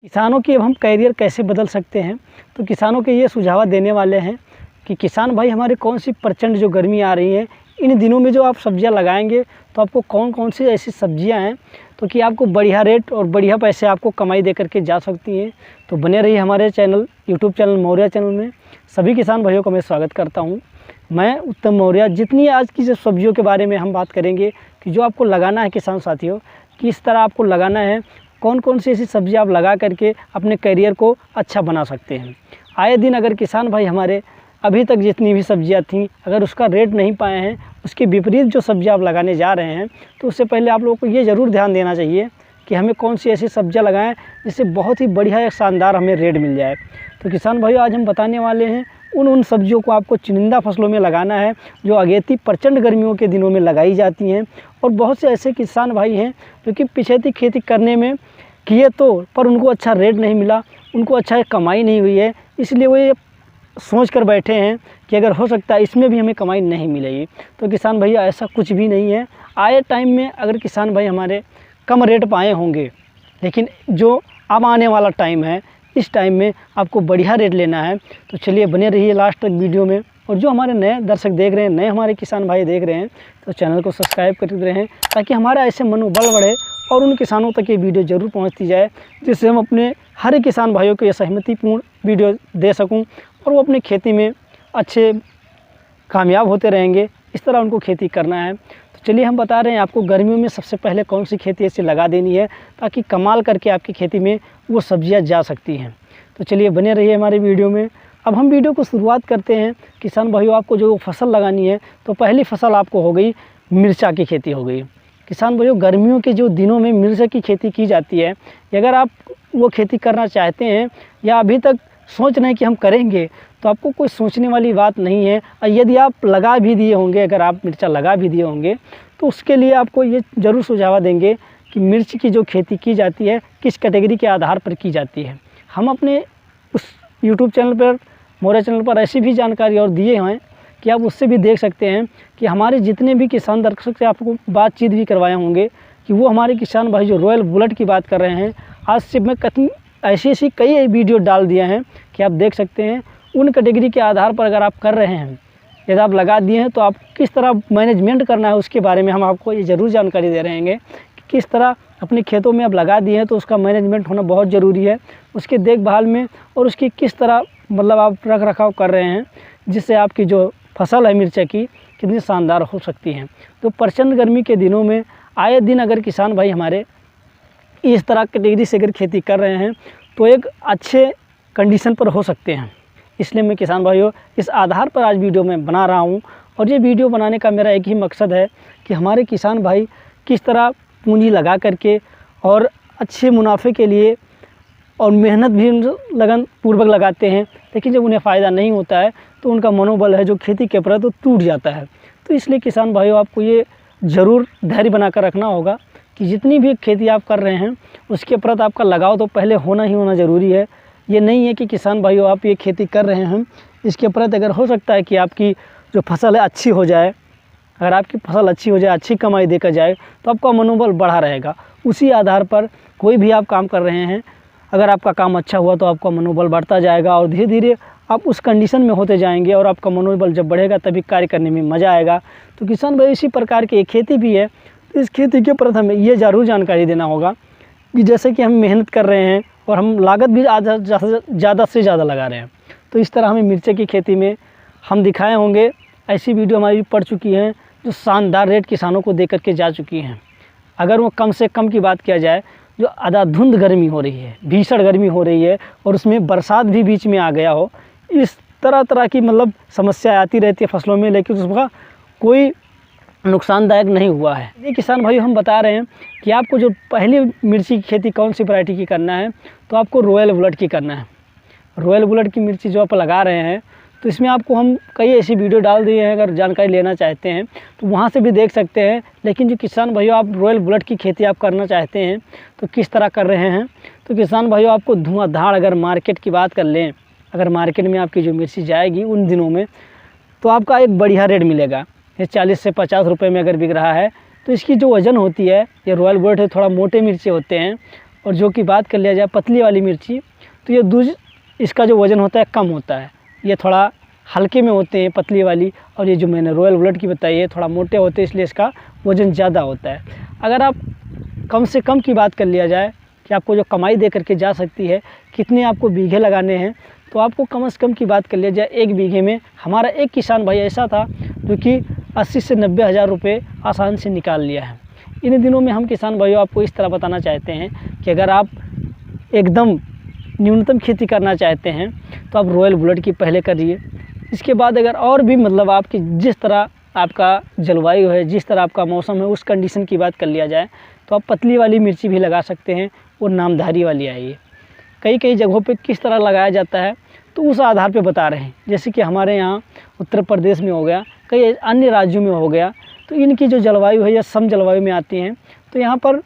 किसानों की अब हम कैरियर कैसे बदल सकते हैं, तो किसानों के ये सुझाव देने वाले हैं कि किसान भाई हमारे कौन सी प्रचंड जो गर्मी आ रही है इन दिनों में जो आप सब्जियां लगाएंगे तो आपको कौन कौन सी ऐसी सब्जियां हैं तो कि आपको बढ़िया रेट और बढ़िया पैसे आपको कमाई दे करके जा सकती हैं। तो बने रहिए हमारे channel YouTube channel Maurya channel में। सभी किसान भाइयों को मैं स्वागत करता हूँ। मैं उत्तम मौर्या। जितनी आज की जो सब्जियों के बारे में हम बात करेंगे कि जो आपको लगाना है किसान साथियों, किस तरह आपको लगाना है, कौन कौन सी ऐसी सब्जी आप लगा करके अपने करियर को अच्छा बना सकते हैं। आए दिन अगर किसान भाई हमारे अभी तक जितनी भी सब्जियां थीं अगर उसका रेट नहीं पाए हैं, उसके विपरीत जो सब्जियां आप लगाने जा रहे हैं, तो उससे पहले आप लोगों को ये ज़रूर ध्यान देना चाहिए कि हमें कौन सी ऐसी सब्जियां लगाएं जिससे बहुत ही बढ़िया एक शानदार हमें रेट मिल जाए। तो किसान भाइयों, आज हम बताने वाले हैं उन सब्जियों को आपको चुनिंदा फसलों में लगाना है जो अगेती प्रचंड गर्मियों के दिनों में लगाई जाती हैं। और बहुत से ऐसे किसान भाई हैं जो कि पिछेती खेती करने में किए तो पर उनको अच्छा रेट नहीं मिला, उनको अच्छा कमाई नहीं हुई है, इसलिए वो ये सोच कर बैठे हैं कि अगर हो सकता है इसमें भी हमें कमाई नहीं मिलेगी। तो किसान भैया, ऐसा कुछ भी नहीं है। आए टाइम में अगर किसान भाई हमारे कम रेट पाए होंगे, लेकिन जो अब आने वाला टाइम है इस टाइम में आपको बढ़िया रेट लेना है। तो चलिए बने रहिए लास्ट तक वीडियो में। और जो हमारे नए दर्शक देख रहे हैं, नए हमारे किसान भाई देख रहे हैं, तो चैनल को सब्सक्राइब कर रहे हैं ताकि हमारा ऐसे मनोबल बढ़े और उन किसानों तक ये वीडियो ज़रूर पहुंचती जाए, जिससे हम अपने हर एक किसान भाइयों को ये सहमतिपूर्ण वीडियो दे सकूं और वो अपनी खेती में अच्छे कामयाब होते रहेंगे। इस तरह उनको खेती करना है। तो चलिए हम बता रहे हैं आपको गर्मियों में सबसे पहले कौन सी खेती ऐसी लगा देनी है ताकि कमाल करके आपकी खेती में वो सब्जियां जा सकती हैं। तो चलिए बने रहिए हमारे वीडियो में। अब हम वीडियो को शुरुआत करते हैं। किसान भाइयों, आपको जो फसल लगानी है तो पहली फसल आपको हो गई मिर्चा की खेती हो गई। किसान भाइयों, गर्मियों के जो दिनों में मिर्चा की खेती की जाती है, अगर आप वो खेती करना चाहते हैं या अभी तक सोच रहे हैं कि हम करेंगे, तो आपको कोई सोचने वाली बात नहीं है। और यदि आप लगा भी दिए होंगे, अगर आप मिर्चा लगा भी दिए होंगे, तो उसके लिए आपको ये ज़रूर सुझाव देंगे कि मिर्च की जो खेती की जाती है किस कैटेगरी के आधार पर की जाती है। हम अपने उस यूट्यूब चैनल पर, मौर्या चैनल पर ऐसी भी जानकारी और दिए हैं कि आप उससे भी देख सकते हैं कि हमारे जितने भी किसान दर्शक से आपको बातचीत भी करवाए होंगे कि वो हमारे किसान भाई जो रॉयल बुलेट की बात कर रहे हैं, आज से मैं कई ऐसी कई वीडियो डाल दिए हैं कि आप देख सकते हैं। उन कैटेगरी के आधार पर अगर आप कर रहे हैं, यदि आप लगा दिए हैं, तो आप किस तरह मैनेजमेंट करना है उसके बारे में हम आपको ये ज़रूर जानकारी दे रहे हैं कि किस तरह अपने खेतों में आप लगा दिए हैं तो उसका मैनेजमेंट होना बहुत ज़रूरी है, उसके देखभाल में, और उसकी किस तरह मतलब आप रख रखाव कर रहे हैं जिससे आपकी जो फसल है मिर्चा की कितनी शानदार हो सकती है। तो प्रचंड गर्मी के दिनों में आए दिन अगर किसान भाई हमारे इस तरह कैटेगरी से अगर खेती कर रहे हैं तो एक अच्छे कंडीशन पर हो सकते हैं। इसलिए मैं किसान भाइयों इस आधार पर आज वीडियो में बना रहा हूं। और ये वीडियो बनाने का मेरा एक ही मकसद है कि हमारे किसान भाई किस तरह पूंजी लगा करके और अच्छे मुनाफे के लिए और मेहनत भी लगन पूर्वक लगाते हैं, लेकिन जब उन्हें फ़ायदा नहीं होता है तो उनका मनोबल है जो खेती के प्रति तो टूट जाता है। तो इसलिए किसान भाइयों, आपको ये ज़रूर धैर्य बनाकर रखना होगा कि जितनी भी खेती आप कर रहे हैं उसके प्रति आपका लगाव तो पहले होना ही होना ज़रूरी है। ये नहीं है कि किसान भाइयों आप ये खेती कर रहे हैं, इसके प्रति अगर हो सकता है कि आपकी जो फसल है अच्छी हो जाए, अगर आपकी फसल अच्छी हो जाए, अच्छी कमाई देकर जाए, तो आपका मनोबल बढ़ा रहेगा। उसी आधार पर कोई भी आप काम कर रहे हैं, अगर आपका काम अच्छा हुआ तो आपका मनोबल बढ़ता जाएगा और धीरे धीरे आप उस कंडीशन में होते जाएंगे और आपका मनोबल जब बढ़ेगा तभी कार्य करने में मज़ा आएगा। तो किसान भाई, इसी प्रकार की एक खेती भी है। तो इस खेती के प्रति हमें ये ज़रूर जानकारी देना होगा कि जैसे कि हम मेहनत कर रहे हैं और हम लागत भी ज़्यादा से ज़्यादा लगा रहे हैं, तो इस तरह हमें मिर्ची की खेती में हम दिखाए होंगे। ऐसी वीडियो हमारी पड़ चुकी हैं जो शानदार रेट किसानों को दे करके जा चुकी हैं। अगर वो कम से कम की बात किया जाए, जो अंधाधुंध गर्मी हो रही है, भीषण गर्मी हो रही है और उसमें बरसात भी बीच में आ गया हो, इस तरह की मतलब समस्या आती रहती है फसलों में, लेकिन उसका कोई नुकसानदायक नहीं हुआ है। ये किसान भाई, हम बता रहे हैं कि आपको जो पहली मिर्ची की खेती कौन सी वैरायटी की करना है, तो आपको रॉयल बुलेट की करना है। रॉयल बुलेट की मिर्ची जो आप लगा रहे हैं, तो इसमें आपको हम कई ऐसी वीडियो डाल दिए हैं, अगर जानकारी लेना चाहते हैं तो वहाँ से भी देख सकते हैं। लेकिन जो किसान भाइयों आप रॉयल बुलेट की खेती आप करना चाहते हैं तो किस तरह कर रहे हैं, तो किसान भाइयों आपको धुआंधार अगर मार्केट की बात कर लें, अगर मार्केट में आपकी जो मिर्ची जाएगी उन दिनों में, तो आपका एक बढ़िया रेट मिलेगा। ये 40 से 50 रुपये में अगर बिक रहा है, तो इसकी जो वज़न होती है, ये रॉयल बुलेट है, थोड़ा मोटे मिर्ची होते हैं और जो कि बात कर लिया जाए पतली वाली मिर्ची, तो ये दूज इसका जो वज़न होता है कम होता है, ये थोड़ा हल्के में होते हैं पतली वाली। और ये जो मैंने रॉयल बुलेट की बताई है थोड़ा मोटे होते हैं, इसलिए इसका वज़न ज़्यादा होता है। अगर आप कम से कम की बात कर लिया जाए कि आपको जो कमाई दे करके जा सकती है, कितने आपको बीघे लगाने हैं, तो आपको कम से कम की बात कर लिया जाए 1 बीघे में हमारा एक किसान भाई ऐसा था जो कि 80 से 90 हज़ार रुपये आसान से निकाल लिया है। इन दिनों में हम किसान भाइयों आपको इस तरह बताना चाहते हैं कि अगर आप एकदम न्यूनतम खेती करना चाहते हैं तो आप रॉयल बुलेट की पहले करिए। इसके बाद अगर और भी मतलब आपकी जिस तरह आपका जलवायु है, जिस तरह आपका मौसम है, उस कंडीशन की बात कर लिया जाए तो आप पतली वाली मिर्ची भी लगा सकते हैं और नामधारी वाली आई है। कई कई जगहों पे किस तरह लगाया जाता है तो उस आधार पे बता रहे हैं। जैसे कि हमारे यहाँ उत्तर प्रदेश में हो गया, कई अन्य राज्यों में हो गया, तो इनकी जो जलवायु है या सम जलवायु में आती हैं, तो यहाँ पर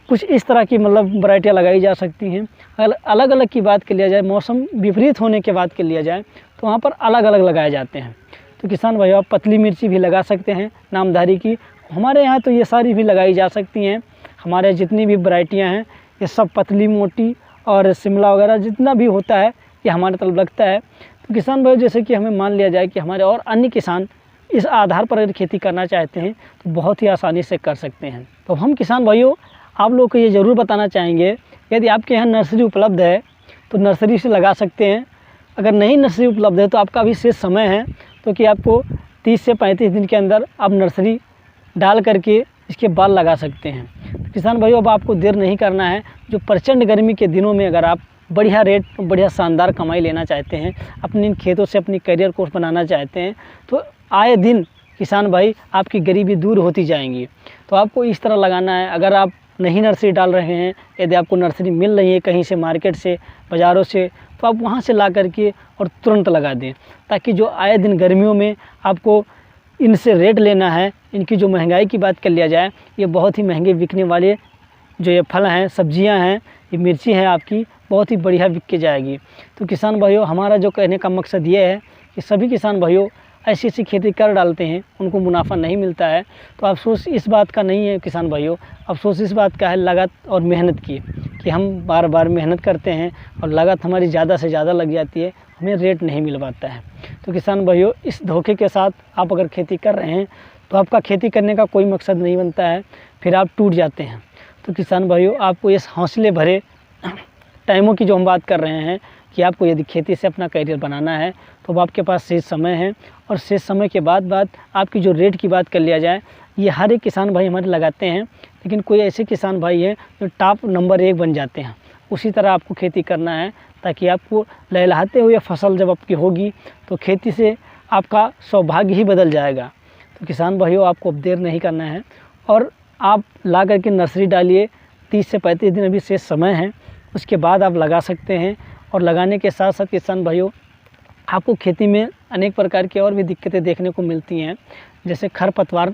कुछ इस तरह की मतलब वैरायटियाँ लगाई जा सकती हैं। अलग अलग की बात कर लिया जाए, मौसम विपरीत होने के बात कर लिया जाए तो वहाँ पर अलग अलग लगाए जाते हैं। तो किसान भाइयों आप पतली मिर्ची भी लगा सकते हैं नामधारी की। हमारे यहाँ तो ये सारी भी लगाई जा सकती हैं। हमारे जितनी भी वैरायटियाँ हैं ये सब पतली मोटी और शिमला वगैरह जितना भी होता है ये हमारे तरफ लगता है। तो किसान भाइयों जैसे कि हमें मान लिया जाए कि हमारे और अन्य किसान इस आधार पर अगर खेती करना चाहते हैं तो बहुत ही आसानी से कर सकते हैं। तो हम किसान भाइयों आप लोगों को ये ज़रूर बताना चाहेंगे, यदि आपके यहाँ नर्सरी उपलब्ध है तो नर्सरी से लगा सकते हैं। अगर नहीं नर्सरी उपलब्ध है तो आपका अभी शेष समय है, तो कि आपको 30 से 35 दिन के अंदर आप नर्सरी डाल करके इसके बाल लगा सकते हैं। तो किसान भाइयों अब आपको देर नहीं करना है। जो प्रचंड गर्मी के दिनों में अगर आप बढ़िया रेट, बढ़िया शानदार कमाई लेना चाहते हैं, अपने इन खेतों से अपनी करियर कोर्स बनाना चाहते हैं, तो आए दिन किसान भाई आपकी गरीबी दूर होती जाएंगी। तो आपको इस तरह लगाना है। अगर आप नहीं नर्सरी डाल रहे हैं, यदि आपको नर्सरी मिल रही है कहीं से, मार्केट से, बाज़ारों से, तो आप वहाँ से ला करके और तुरंत लगा दें, ताकि जो आए दिन गर्मियों में आपको इनसे रेट लेना है। इनकी जो महंगाई की बात कर लिया जाए, ये बहुत ही महंगे बिकने वाले जो ये फल हैं, सब्जियां हैं, ये मिर्ची है आपकी बहुत ही बढ़िया बिक के जाएगी। तो किसान भाइयों हमारा जो कहने का मकसद ये है कि सभी किसान भाइयों ऐसी ऐसी खेती कर डालते हैं, उनको मुनाफा नहीं मिलता है। तो अफसोस इस बात का नहीं है किसान भाइयों, अफसोस इस बात का है लागत और मेहनत की, कि हम बार बार मेहनत करते हैं और लागत हमारी ज़्यादा से ज़्यादा लग जाती है, हमें रेट नहीं मिल पाता है। तो किसान भाइयों इस धोखे के साथ आप अगर खेती कर रहे हैं तो आपका खेती करने का कोई मकसद नहीं बनता है, फिर आप टूट जाते हैं। तो किसान भाइयों आपको इस हौसले भरे टाइमों की जो हम बात कर रहे हैं कि आपको यदि खेती से अपना करियर बनाना है तो अब आपके पास शेष समय है। और शेष समय के बाद आपकी जो रेट की बात कर लिया जाए, ये हर एक किसान भाई हमारे लगाते हैं, लेकिन कोई ऐसे किसान भाई हैं जो टॉप नंबर 1 बन जाते हैं। उसी तरह आपको खेती करना है, ताकि आपको लहलहाते हुए फसल जब आपकी होगी तो खेती से आपका सौभाग्य ही बदल जाएगा। तो किसान भाइयों आपको अब देर नहीं करना है और आप ला करके नर्सरी डालिए। 30 से 35 दिन अभी शेष समय है, उसके बाद आप लगा सकते हैं। और लगाने के साथ साथ किसान भाइयों आपको खेती में अनेक प्रकार की और भी दिक्कतें देखने को मिलती हैं, जैसे खरपतवार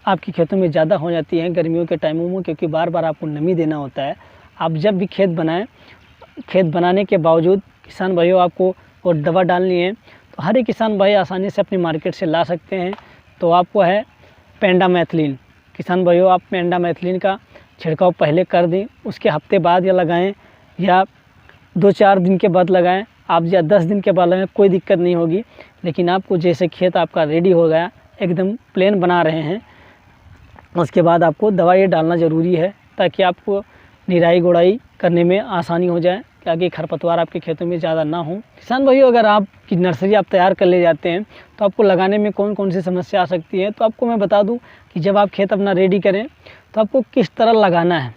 आपकी खेतों में ज़्यादा हो जाती हैं गर्मियों के टाइमों में, क्योंकि बार बार आपको नमी देना होता है। आप जब भी खेत बनाएं, खेत बनाने के बावजूद किसान भाइयों आपको और दवा डालनी है, तो हर एक किसान भाई आसानी से अपनी मार्केट से ला सकते हैं। तो आपको है पेंडामेथिलिन। किसान भाइयों आप पेंडामेथिलिन का छिड़काव पहले कर दें, उसके हफ्ते बाद या लगाएं या 2-4 दिन के बाद लगाएं, आप या 10 दिन के बाद लगाएं, कोई दिक्कत नहीं होगी। लेकिन आपको जैसे खेत आपका रेडी हो गया, एकदम प्लेन बना रहे हैं, उसके बाद आपको दवा ये डालना ज़रूरी है, ताकि आपको निराई गुड़ाई करने में आसानी हो जाए, ताकि खरपतवार आपके खेतों में ज़्यादा ना हो। किसान भाइयों अगर आपकी नर्सरी आप तैयार कर ले जाते हैं तो आपको लगाने में कौन कौन सी समस्या आ सकती है, तो आपको मैं बता दूं कि जब आप खेत अपना रेडी करें तो आपको किस तरह लगाना है।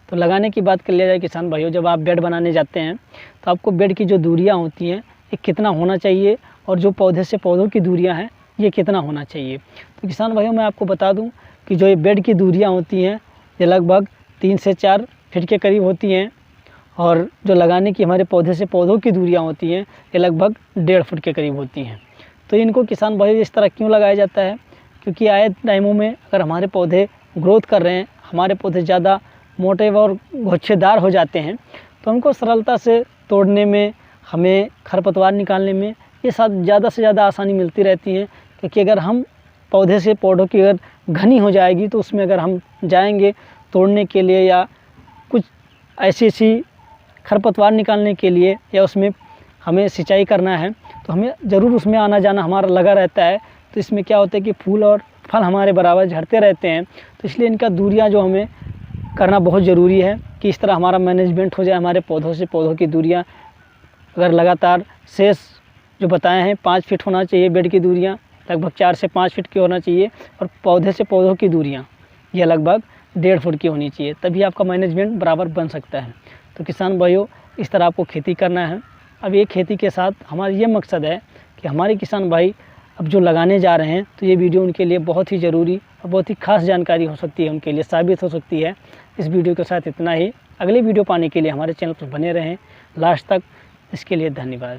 तो लगाने की बात कर लिया जाए किसान भाइयों, जब आप बेड बनाने जाते हैं तो आपको बेड की जो दूरियाँ होती हैं ये कितना होना चाहिए, और जो पौधे से पौधों की दूरियाँ हैं ये कितना होना चाहिए। तो किसान भाइयों मैं आपको बता दूँ कि जो ये बेड की दूरियाँ होती हैं ये लगभग 3 से 4 फीट के करीब होती हैं, और जो लगाने की हमारे पौधे से पौधों की दूरियां होती हैं ये लगभग 1.5 फुट के करीब होती हैं। तो इनको किसान भाई इस तरह क्यों लगाया जाता है, क्योंकि आए टाइमों में अगर हमारे पौधे ग्रोथ कर रहे हैं, हमारे पौधे ज़्यादा मोटे और गुच्छेदार हो जाते हैं, तो हमको सरलता से तोड़ने में, हमें खरपतवार निकालने में ये ज़्यादा से ज़्यादा आसानी मिलती रहती है। क्योंकि अगर हम पौधे से पौधों की अगर घनी हो जाएगी तो उसमें अगर हम जाएंगे तोड़ने के लिए या कुछ ऐसी ऐसी खरपतवार निकालने के लिए या उसमें हमें सिंचाई करना है तो हमें ज़रूर उसमें आना जाना हमारा लगा रहता है। तो इसमें क्या होता है कि फूल और फल हमारे बराबर झड़ते रहते हैं, तो इसलिए इनका दूरियां जो हमें करना बहुत ज़रूरी है कि इस तरह हमारा मैनेजमेंट हो जाए। हमारे पौधों से पौधों की दूरियां अगर लगातार शेष जो बताए हैं 5 फीट होना चाहिए, बेड की दूरियां लगभग 4 से 5 फीट की होना चाहिए, और पौधे से पौधों की दूरियां यह लगभग 1.5 फुट की होनी चाहिए, तभी आपका मैनेजमेंट बराबर बन सकता है। तो किसान भाइयों, इस तरह आपको खेती करना है। अब ये खेती के साथ हमारा ये मकसद है कि हमारे किसान भाई अब जो लगाने जा रहे हैं तो ये वीडियो उनके लिए बहुत ही ज़रूरी और बहुत ही खास जानकारी हो सकती है, उनके लिए साबित हो सकती है। इस वीडियो के साथ इतना ही। अगली वीडियो पाने के लिए हमारे चैनल पर बने रहें लास्ट तक। इसके लिए धन्यवाद।